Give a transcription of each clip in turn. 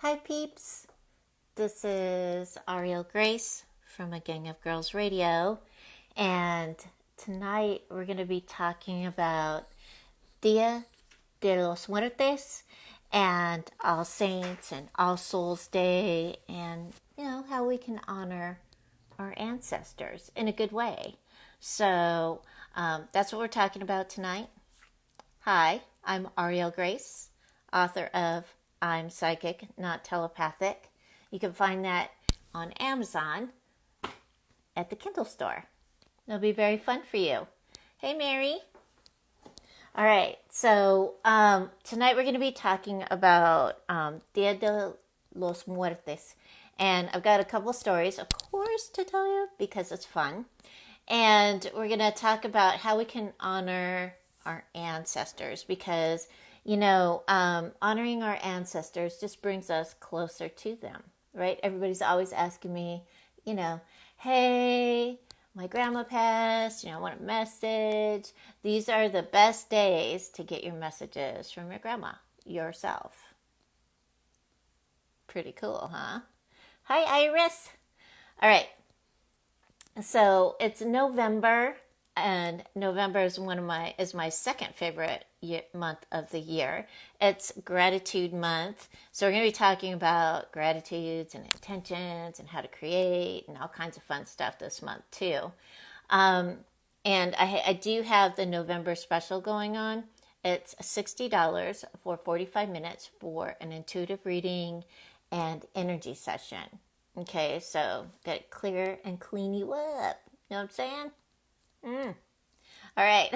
Hi peeps, this is Auriel Grace from A Gang of Girls Radio, and tonight we're going to be talking about Dia de los Muertos and All Saints and All Souls Day, and how we can honor our ancestors in a good way. So that's what we're talking about tonight. Hi, I'm Auriel Grace, author of I'm Psychic, Not Telepathic. You can find that on Amazon at the Kindle store. It'll be very fun for you. Hey, Mary. All right, so tonight we're going to be talking about Dia de los Muertos. And I've got a couple stories, of course, to tell you because it's fun. And we're going to talk about how we can honor our ancestors because, honoring our ancestors just brings us closer to them, right? Everybody's always asking me, hey, my grandma passed, I want a message. These are the best days to get your messages from your grandma, yourself. Pretty cool, huh? Hi, Iris. All right. So it's November, and November is my second favorite month of the year. It's gratitude month, so we're going to be talking about gratitudes and intentions and how to create and all kinds of fun stuff this month too. And I do have the November special going on. It's $60 for 45 minutes for an intuitive reading and energy session. Okay, so got to clear and clean you up. You know what I'm saying? All right.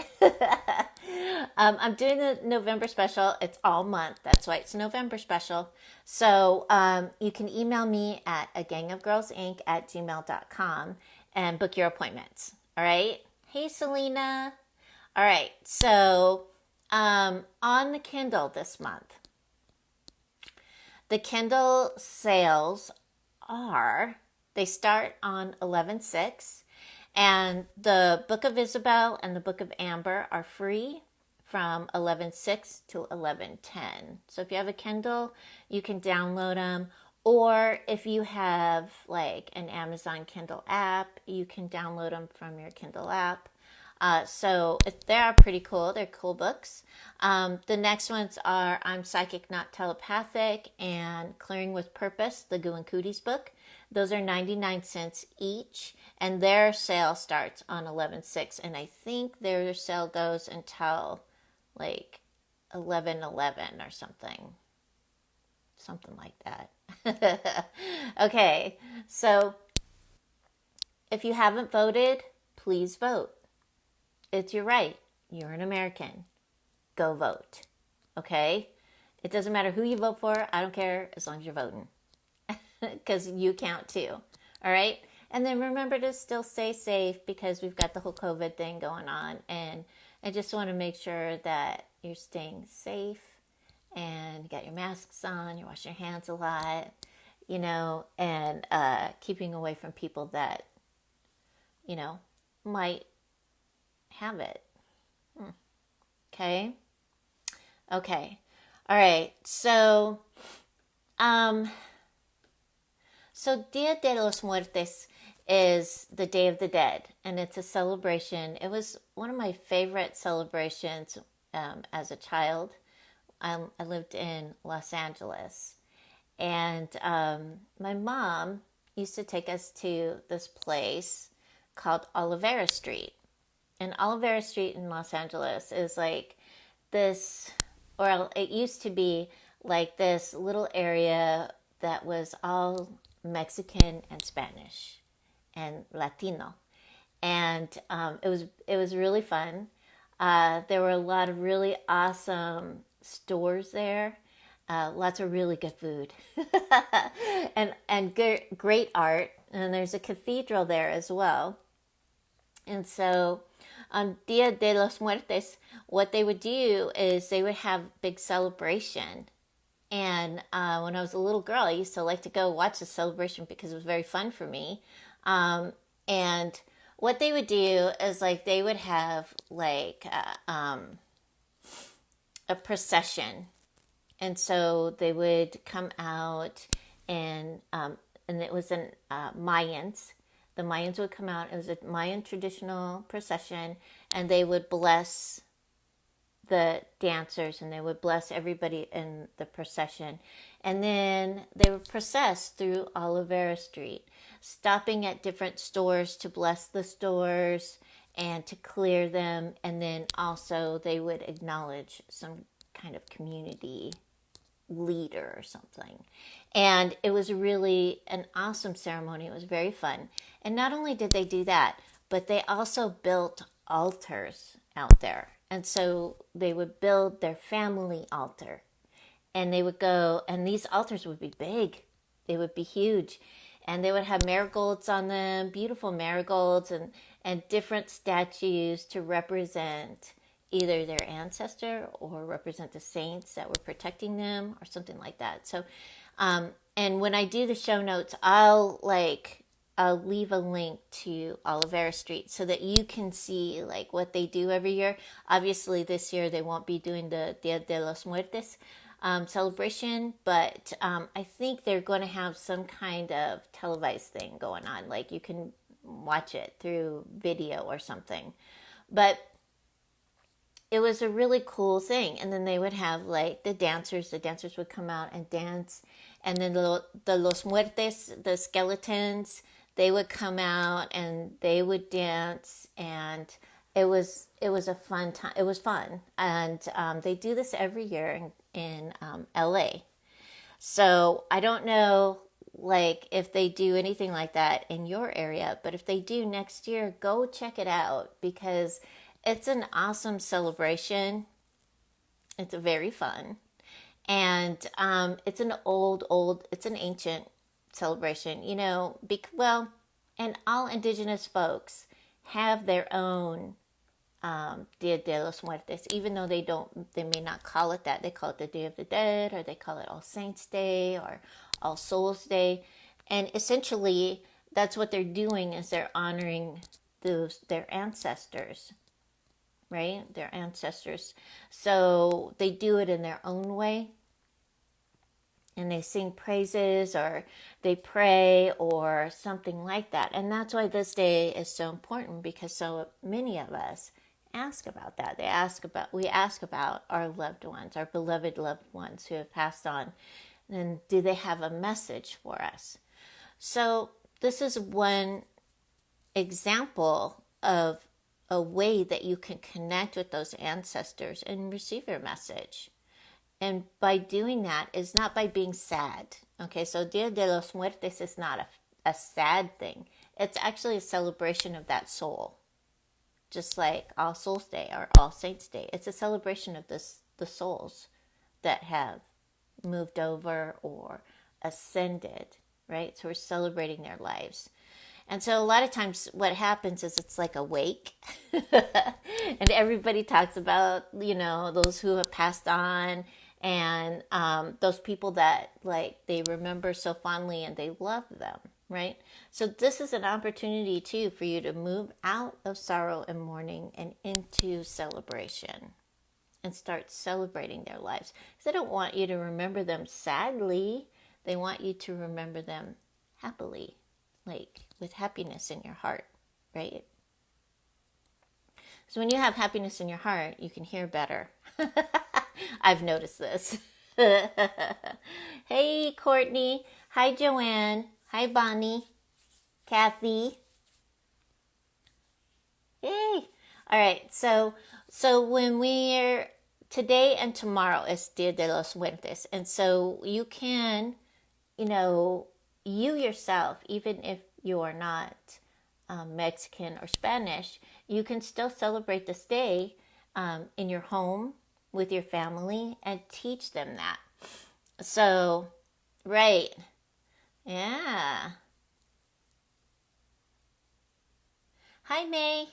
I'm doing the November special. It's all month. That's why it's November special. So you can email me at agangofgirlsinc@gmail.com and book your appointments. All right. Hey, Selena. All right. So on the Kindle this month, the Kindle sales they start on 11/6, and the Book of Isabel and the Book of Amber are free from 11/6 to 11/10. So if you have a Kindle, you can download them, or if you have like an Amazon Kindle app, you can download them from your Kindle app. So they are pretty cool. They're cool books. The next ones are I'm Psychic, Not Telepathic and Clearing with Purpose, the Goo and Cooties book. Those are 99 cents each, and their sale starts on 11/6, and I think their sale goes until like 11/11 or something like that. Okay, so if you haven't voted, please vote. It's your right. You're an American. Go vote. Okay? It doesn't matter who you vote for. I don't care as long as you're voting. Because you count too. All right? And then remember to still stay safe because we've got the whole COVID thing going on. And I just want to make sure that you're staying safe and you got your masks on, you're washing your hands a lot, and keeping away from people that, might have it. Okay. All right. So Dia de los Muertos is the Day of the Dead, and it's a celebration. It was one of my favorite celebrations as a child. I lived in Los Angeles, and my mom used to take us to this place called Olivera Street. And Olivera Street in Los Angeles is like this, or it used to be like this little area that was all Mexican and Spanish and Latino. And it was really fun. There were a lot of really awesome stores there. Lots of really good food and great art. And there's a cathedral there as well. And so on Dia de los Muertos, what they would do is they would have big celebration. And when I was a little girl, I used to like to go watch the celebration because it was very fun for me. And what they would do is like they would have like a procession And so they would come out, and it was in Mayans. The Mayans would come out. It was a Mayan traditional procession, and they would bless the dancers, and they would bless everybody in the procession. And then they would process through Olivera Street, stopping at different stores to bless the stores and to clear them. And then also they would acknowledge some kind of community leader or something. And it was really an awesome ceremony. It was very fun. And not only did they do that, but they also built altars out there. And so they would build their family altar. And they would go, and these altars would be big. They would be huge. And they would have marigolds on them, beautiful marigolds, and different statues to represent either their ancestor or represent the saints that were protecting them or something like that. So, and when I do the show notes, I'll leave a link to Olivera Street so that you can see like what they do every year. Obviously, this year they won't be doing the Dia de los Muertos celebration, but I think they're going to have some kind of televised thing going on. Like you can watch it through video or something. But it was a really cool thing. And then they would have like the dancers would come out and dance. And then the Los Muertes, the skeletons, they would come out and they would dance. And it was a fun time. It was fun. And they do this every year in LA. So I don't know like if they do anything like that in your area, but if they do next year, go check it out because it's an awesome celebration. It's very fun. And it's an it's an ancient celebration, you know, and all indigenous folks have their own Dia de los Muertos, even though they may not call it that. They call it the Day of the Dead, or they call it All Saints Day, or All Souls Day. And essentially, that's what they're doing is they're honoring their ancestors, right? Their ancestors. So they do it in their own way. And they sing praises or they pray or something like that. And that's why this day is so important because so many of us ask about that. We ask about our loved ones, our beloved loved ones who have passed on. And do they have a message for us? So this is one example of a way that you can connect with those ancestors and receive their message. And by doing that is not by being sad. Okay, so Dia de los Muertos is not a sad thing. It's actually a celebration of that soul. Just like All Souls Day or All Saints Day. It's a celebration of the souls that have moved over or ascended, right? So we're celebrating their lives. And so a lot of times what happens is it's like a wake. And everybody talks about, you know, those who have passed on and those people that like they remember so fondly and they love them, right? So this is an opportunity too for you to move out of sorrow and mourning and into celebration and start celebrating their lives. Because they don't want you to remember them sadly. They want you to remember them happily, like with happiness in your heart, right? So when you have happiness in your heart, you can hear better. I've noticed this. Hey, Courtney. Hi, Joanne. Hi, Bonnie. Kathy. Yay. All right. So when we're today and tomorrow is Dia de los Muertos. And so you can, you know, you yourself, even if you are not Mexican or Spanish, you can still celebrate this day in your home with your family and teach them that. So, right. Yeah. Hi, May.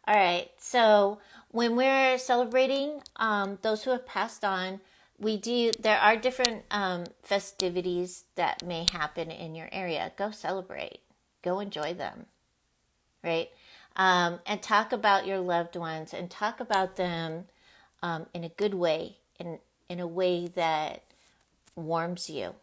All right. So when we're celebrating those who have passed on, there are different festivities that may happen in your area. Go celebrate. Go enjoy them. Right? And talk about your loved ones and talk about them in a good way. And in a way that warms you.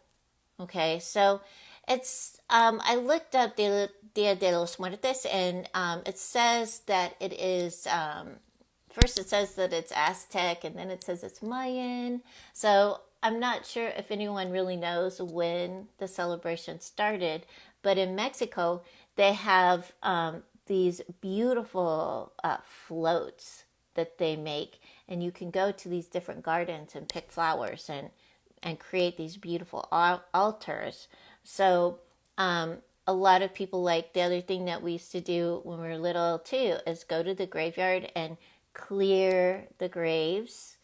Okay, so it's, I looked up Dia de los Muertos, and it says that it is, first it says that it's Aztec, and then it says it's Mayan. So I'm not sure if anyone really knows when the celebration started, but in Mexico, they have these beautiful floats that they make, and you can go to these different gardens and pick flowers and create these beautiful altars. So a lot of people, like, the other thing that we used to do when we were little too is go to the graveyard and clear the graves,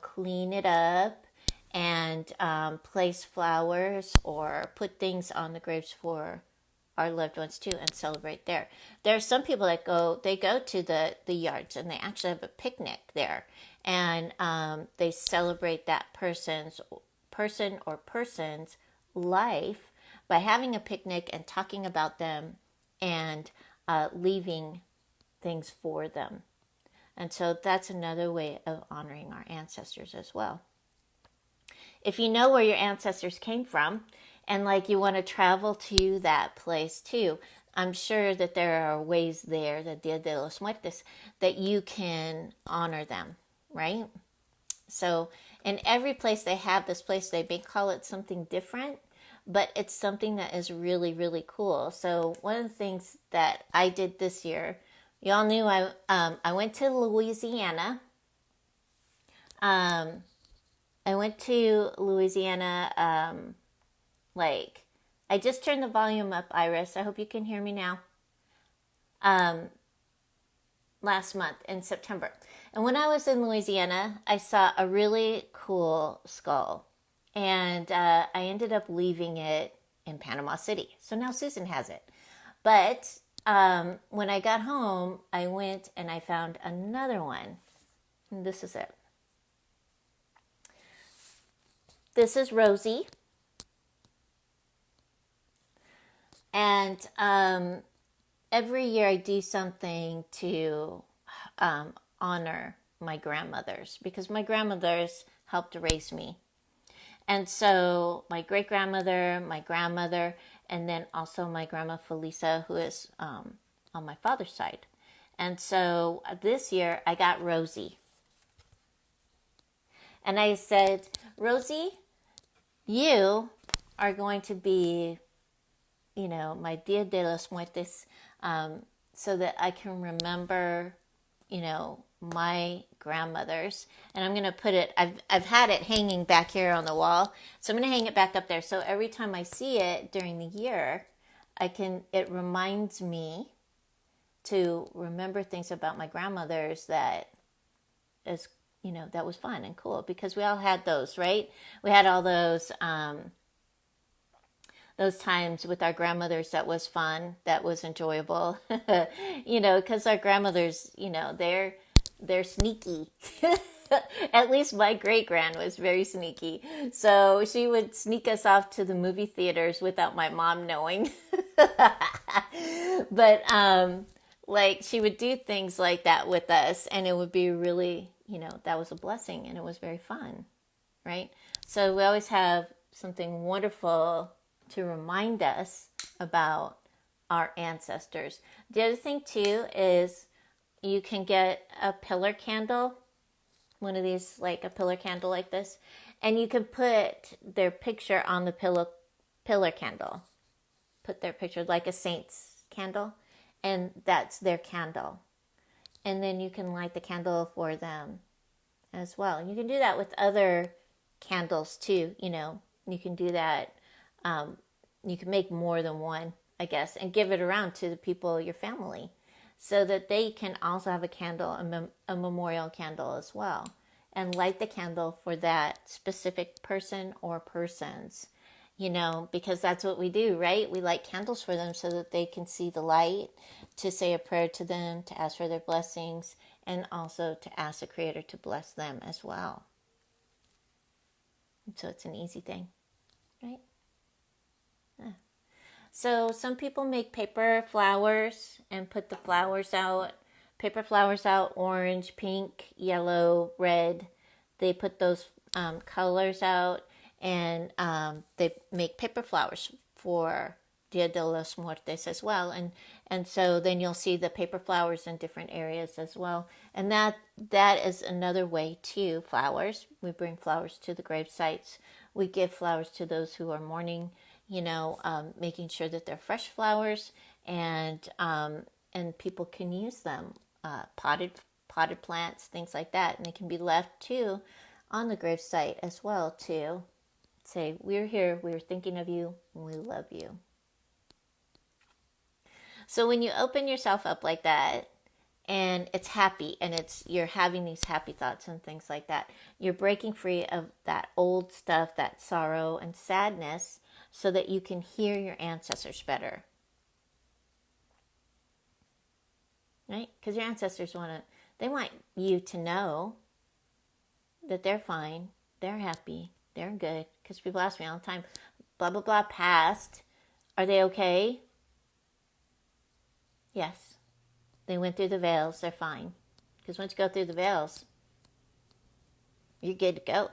clean it up, and place flowers or put things on the graves for our loved ones too, and celebrate there. There are some people that go to the yards, and they actually have a picnic there, and they celebrate that person or person's life by having a picnic and talking about them, and leaving things for them. And so that's another way of honoring our ancestors as well. If you know where your ancestors came from, and like you want to travel to that place too, I'm sure that there are ways there, the Dia de los Muertos, that you can honor them, right? So in every place they have this place, they may call it something different, but it's something that is really, really cool. So one of the things that I did this year, y'all knew I went to Louisiana. I went to Louisiana, I just turned the volume up, Iris. I hope you can hear me now. Last month in September. And when I was in Louisiana, I saw a really cool skull. And I ended up leaving it in Panama City. So now Susan has it. But when I got home, I went and I found another one. And this is it. This is Rosie. And every year I do something to honor my grandmothers, because my grandmothers helped raise me. And so my great-grandmother, my grandmother, and then also my grandma Felisa, who is on my father's side. And so this year I got Rosie. And I said, Rosie, you are going to be, my Dia de los Muertos, so that I can remember, my grandmothers. And I'm going to put it, I've had it hanging back here on the wall, so I'm going to hang it back up there. So every time I see it during the year, it reminds me to remember things about my grandmothers that is, that was fun and cool, because we all had those, right? We had all those times with our grandmothers that was fun, that was enjoyable, because our grandmothers, they're sneaky. At least my great-grand was very sneaky. So she would sneak us off to the movie theaters without my mom knowing. But, she would do things like that with us, and it would be really, that was a blessing, and it was very fun, right? So we always have something wonderful to remind us about our ancestors. The other thing too is you can get a pillar candle, one of these, like a pillar candle like this, and you can put their picture on the pillar candle. Put their picture, like a saint's candle, and that's their candle. And then you can light the candle for them as well. You can do that with other candles too. You can do that. You can make more than one, I guess, and give it around to the people, your family, so that they can also have a candle, a memorial candle as well, and light the candle for that specific person or persons, because that's what we do, right? We light candles for them so that they can see the light, to say a prayer to them, to ask for their blessings, and also to ask the Creator to bless them as well. And so it's an easy thing, right? Yeah. So some people make paper flowers and put the flowers out, paper flowers out, orange, pink, yellow, red. They put those colors out, and they make paper flowers for Dia de los Muertos as well, and so then you'll see the paper flowers in different areas as well, and that is another way too. Flowers, we bring flowers to the grave sites. We give flowers to those who are mourning. Making sure that they're fresh flowers, and people can use them, potted plants, things like that, and they can be left too on the grave site as well to say, we're here, we're thinking of you, and we love you. So when you open yourself up like that, and it's happy, and you're having these happy thoughts and things like that, you're breaking free of that old stuff, that sorrow and sadness, so that you can hear your ancestors better. Right? Because your ancestors they want you to know that they're fine, they're happy, they're good. Because people ask me all the time, blah, blah, blah, passed. Are they okay? Yes. They went through the veils, they're fine. Because once you go through the veils, you're good to go.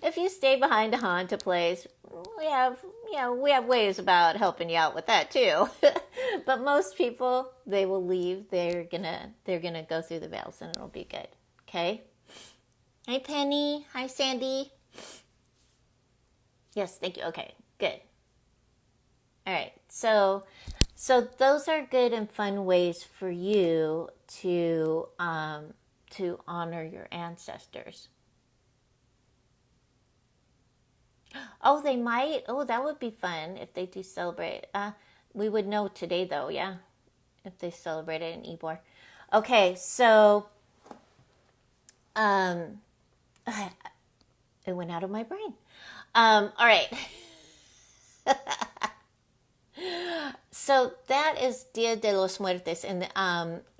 If you stay behind a haunted place, we have ways about helping you out with that too. But most people, they will leave. They're gonna go through the veils, and it'll be good. Okay. Hi, Penny. Hi, Sandy. Yes, thank you. Okay, good. All right. So those are good and fun ways for you to honor your ancestors. Oh, they might. Oh, that would be fun if they do celebrate. We would know today, though, yeah, if they celebrate it in Ybor. Okay, so it went out of my brain. All right. So that is Dia de los Muertos, and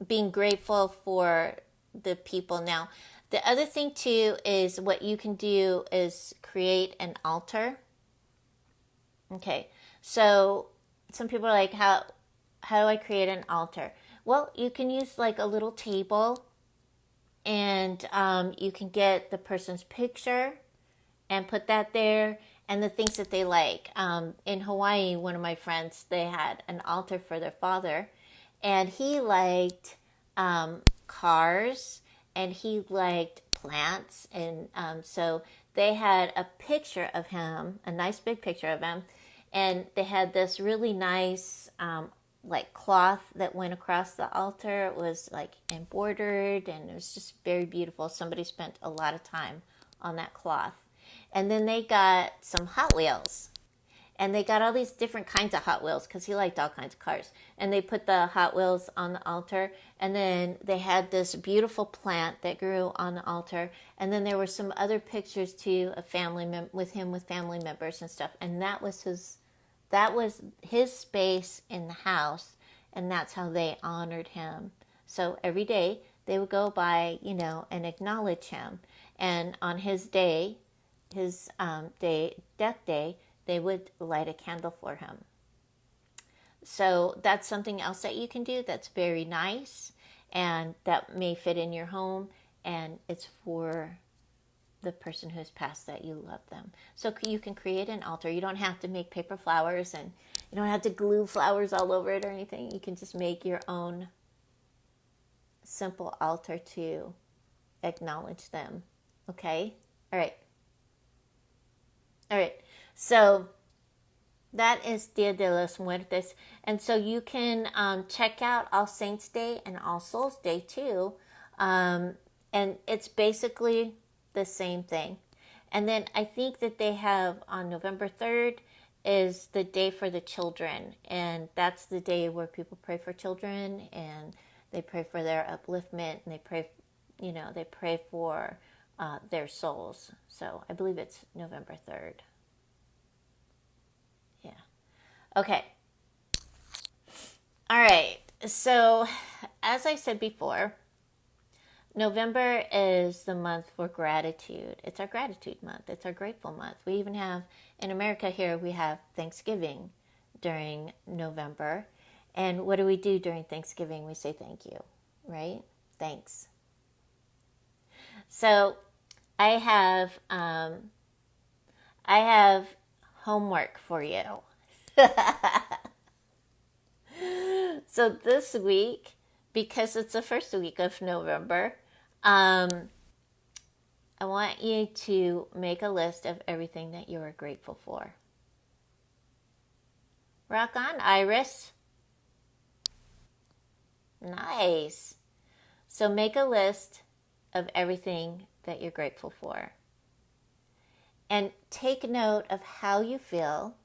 being grateful for the people. Now, the other thing too is what you can do is create an altar. Okay, so some people are like, how do I create an altar? Well, you can use like a little table, and you can get the person's picture and put that there, and the things that they like. In Hawaii, one of my friends, they had an altar for their father, and he liked cars, and he liked plants, and so they had a picture of him, a nice big picture of him, and they had this really nice like cloth that went across the altar. It was like embroidered, and it was just very beautiful. Somebody spent a lot of time on that cloth. And then they got some Hot Wheels. And they got all these different kinds of Hot Wheels because he liked all kinds of cars. And they put the Hot Wheels on the altar. And then they had this beautiful plant that grew on the altar. And then there were some other pictures too of with family members and stuff. And that was his space in the house. And that's how they honored him. So every day they would go by, and acknowledge him. And on his day, death day, they would light a candle for him. So that's something else that you can do that's very nice, and that may fit in your home, and it's for the person who's passed that you love them. So you can create an altar. You don't have to make paper flowers, and you don't have to glue flowers all over it or anything. You can just make your own simple altar to acknowledge them. Okay? All right. So that is Dia de los Muertos. And so you can check out All Saints Day and All Souls Day too. And it's basically the same thing. And then I think that they have on November 3rd is the day for the children. And that's the day where people pray for children, and they pray for their upliftment, and they pray for their souls. So I believe it's November 3rd. Yeah. Okay. All right. So as I said before, November is the month for gratitude. It's our gratitude month. It's our grateful month. We even have, in America here, we have Thanksgiving during November. And what do we do during Thanksgiving? We say thank you, right? Thanks. So I have I have homework for you. So this week, because it's the first week of November, I want you to make a list of everything that you are grateful for. Rock on, Iris. Nice. So make a list of everything that you're grateful for. And take note of how you feel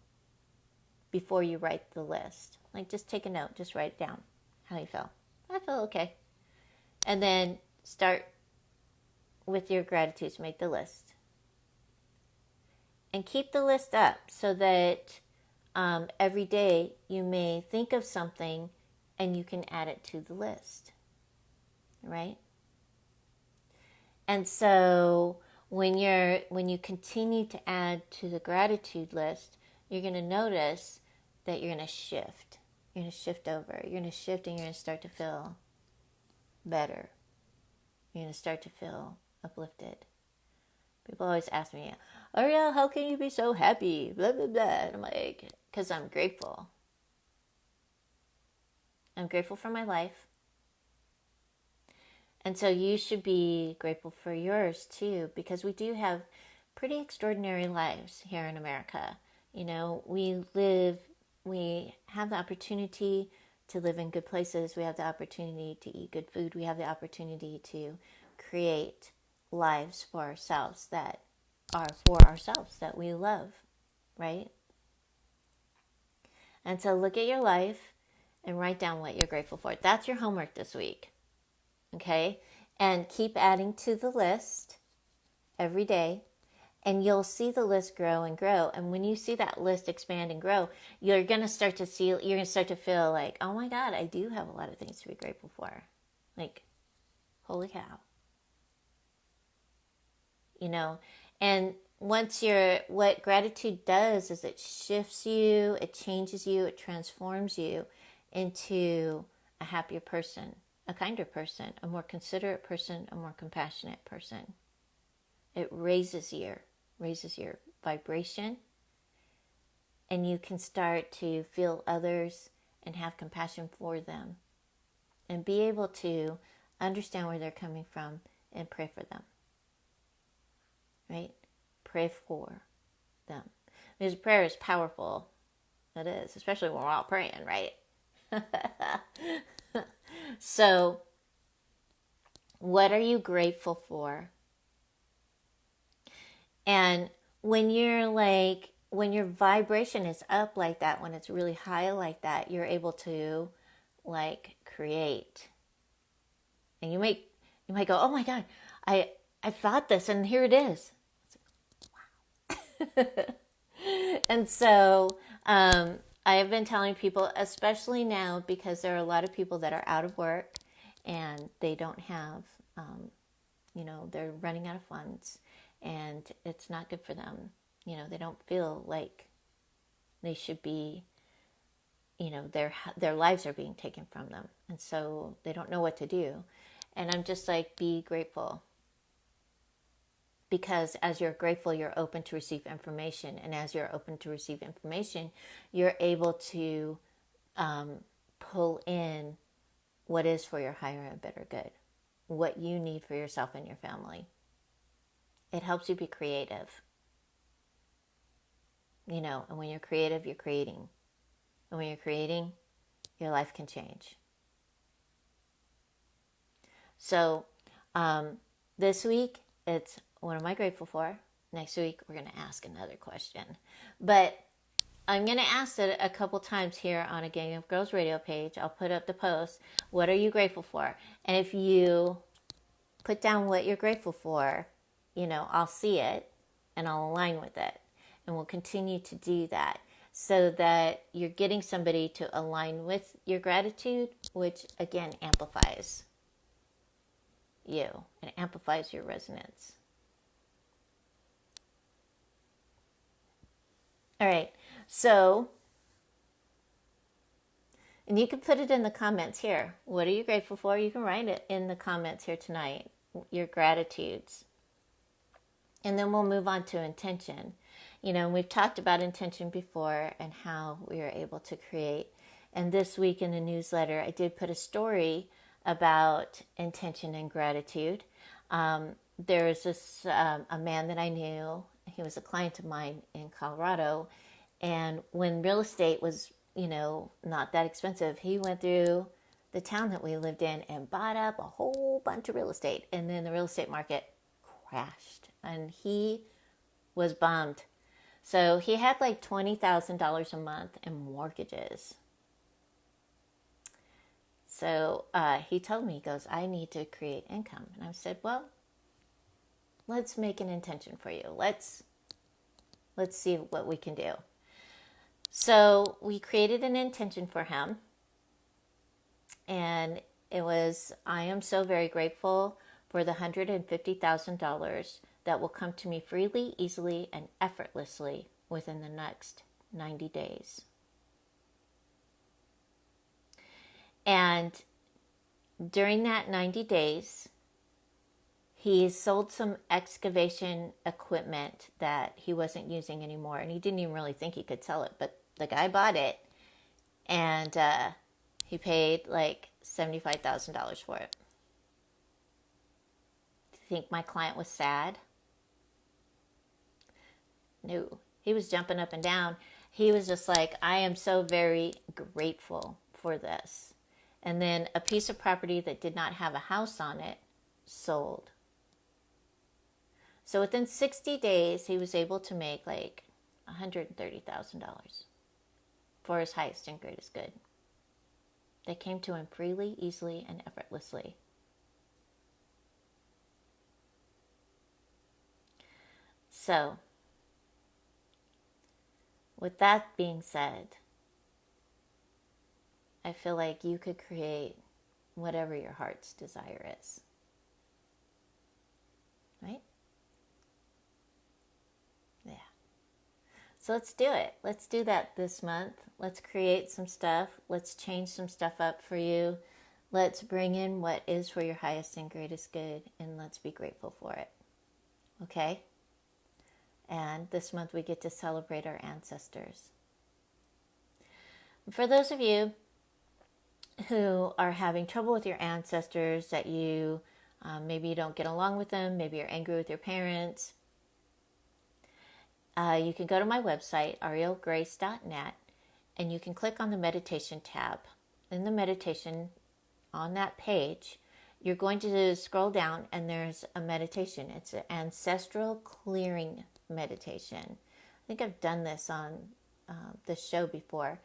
before you write the list. Like, just take a note, just write it down how you feel. I feel okay. And then start with your gratitudes, make the list. And keep the list up so that every day you may think of something and you can add it to the list, right? And so when you continue to add to the gratitude list, you're going to notice that you're going to shift. You're going to shift over. You're going to shift and you're going to start to feel better. You're going to start to feel uplifted. People always ask me, Auriel, how can you be so happy? Blah, blah, blah. And I'm like, because I'm grateful. I'm grateful for my life. And so you should be grateful for yours too, because we do have pretty extraordinary lives here in America. You know, we have the opportunity to live in good places. We have the opportunity to eat good food. We have the opportunity to create lives for ourselves that are for ourselves, that we love, right? And so look at your life and write down what you're grateful for. That's your homework this week, okay? And keep adding to the list every day, and you'll see the list grow and grow. And when you see that list expand and grow, you're going to start to feel like, oh my God, I do have a lot of things to be grateful for. Like, holy cow. You know, and what gratitude does is it shifts you, it changes you, it transforms you into a happier person, a kinder person, a more considerate person, a more compassionate person. It raises your vibration, and you can start to feel others and have compassion for them and be able to understand where they're coming from and pray for them. Right? Pray for them. Because prayer is powerful. It is, especially when we're all praying, right? So, what are you grateful for? And when your vibration is up like that, when it's really high like that, you're able to create. And you might go, oh my God, I thought this and here it is. Wow. And so I have been telling people, especially now, because there are a lot of people that are out of work and they don't have, they're running out of funds and it's not good for them. You know, they don't feel like they should be, their lives are being taken from them. And so they don't know what to do. And I'm just like, be grateful. Because as you're grateful, you're open to receive information. And as you're open to receive information, you're able to pull in what is for your higher and better good, what you need for yourself and your family. It helps you be creative. And when you're creative, you're creating. And when you're creating, your life can change. So this week, it's what am I grateful for? Next week, we're going to ask another question. But I'm going to ask it a couple times here on a Gang of Girls radio page. I'll put up the post. What are you grateful for? And if you put down what you're grateful for, I'll see it and I'll align with it. And we'll continue to do that so that you're getting somebody to align with your gratitude, which again amplifies you and amplifies your resonance. All right, so, and you can put it in the comments here. What are you grateful for? You can write it in the comments here tonight, your gratitudes. And then we'll move on to intention. We've talked about intention before and how we are able to create. And this week in the newsletter, I did put a story about intention and gratitude. There was this a man that I knew. He was a client of mine in Colorado. And when real estate was, not that expensive, he went through the town that we lived in and bought up a whole bunch of real estate. And then the real estate market crashed and he was bummed. So he had like $20,000 a month in mortgages. So he told me, he goes, I need to create income. And I said, well, let's make an intention for you. Let's see what we can do. So we created an intention for him. And it was, I am so very grateful for the $150,000 that will come to me freely, easily, and effortlessly within the next 90 days. And during that 90 days, he sold some excavation equipment that he wasn't using anymore. And he didn't even really think he could sell it, but the guy bought it. And he paid like $75,000 for it. Do you think my client was sad? No. He was jumping up and down. He was just like, I am so very grateful for this. And then a piece of property that did not have a house on it sold. So within 60 days, he was able to make like $130,000 for his highest and greatest good. They came to him freely, easily, and effortlessly. So, with that being said, I feel like you could create whatever your heart's desire is. Right? Yeah. So let's do it. Let's do that this month. Let's create some stuff. Let's change some stuff up for you. Let's bring in what is for your highest and greatest good, and let's be grateful for it. Okay? And this month we get to celebrate our ancestors. For those of you who are having trouble with your ancestors, that you maybe you don't get along with them, maybe you're angry with your parents, you can go to my website, aurielgrace.net, and you can click on the meditation tab. In the meditation, on that page, you're going to scroll down and there's a meditation. It's an ancestral clearing meditation. I think I've done this on this show before.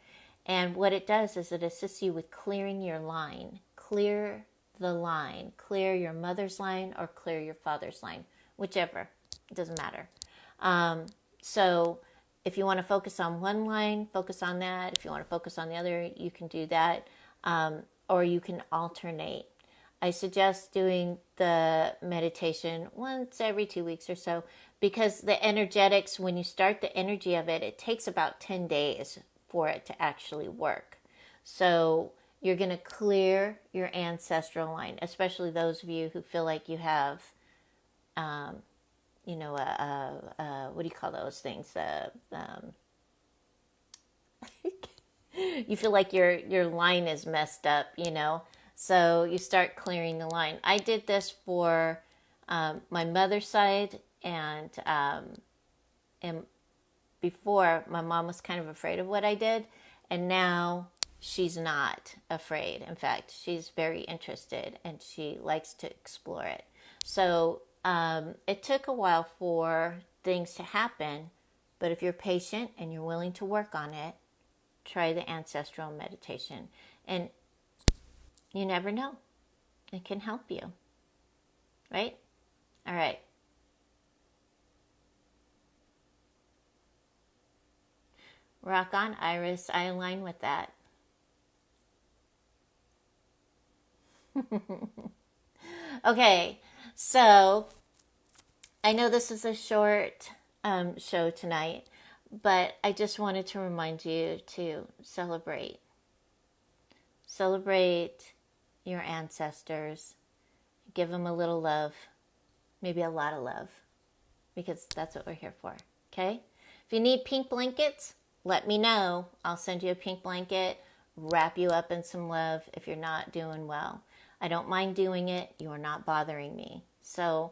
And what it does is it assists you with clearing your line. Clear the line. Clear your mother's line or clear your father's line. Whichever. It doesn't matter. So if you want to focus on one line, focus on that. If you want to focus on the other, you can do that. Or you can alternate. I suggest doing the meditation once every 2 weeks or so, because the energetics, when you start the energy of it, it takes about 10 days for it to actually work. So you're going to clear your ancestral line, especially those of you who feel like you have, what do you call those things? You feel like your line is messed up, So you start clearing the line. I did this for my mother's side, and before, my mom was kind of afraid of what I did, and now she's not afraid. In fact, she's very interested, and she likes to explore it. So it took a while for things to happen, but if you're patient and you're willing to work on it, try the ancestral meditation. And you never know. It can help you. Right? All right. Rock on, Iris. I align with that. Okay. So, I know this is a short show tonight, but I just wanted to remind you to celebrate. Celebrate your ancestors. Give them a little love, maybe a lot of love, because that's what we're here for. Okay? If you need pink blankets, let me know. I'll send you a pink blanket, wrap you up in some love if you're not doing well. I don't mind doing it. You are not bothering me. So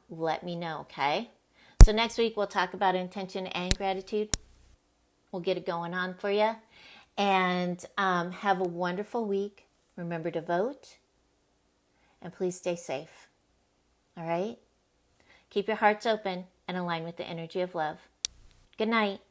let me know, okay? So next week we'll talk about intention and gratitude. We'll get it going on for you. And have a wonderful week. Remember to vote. And please stay safe. All right? Keep your hearts open and align with the energy of love. Good night.